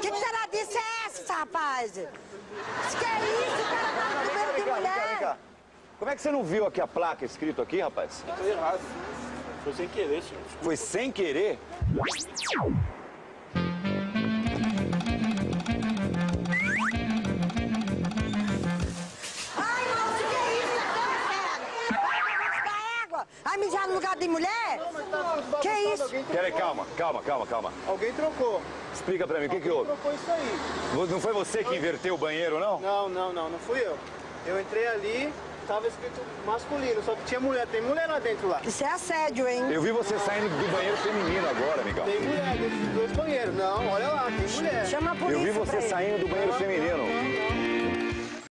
Que taradice é essa, rapaz? Que é isso? O cara tá no banheiro de mulher. Vem cá. Como é que você não viu aqui a placa escrito aqui, rapaz? Foi errado. Foi sem querer, senhor. Foi sem querer? Ai, moço, que é isso? Da égua. Ai, mijar no lugar de mulher? Que isso? Peraí, calma. Alguém trocou. Explica pra mim, o que houve? Trocou isso aí. Não foi você que inverteu o banheiro, não? Não fui eu. Eu entrei ali, tava escrito masculino, só que tinha mulher. Tem mulher lá dentro lá. Isso é assédio, hein? Eu vi você saindo do banheiro feminino agora, amigão. Tem mulher dentro dos dois banheiros. Não, olha lá, tem mulher. Chama a polícia. Eu vi você pra ele. saindo do banheiro feminino.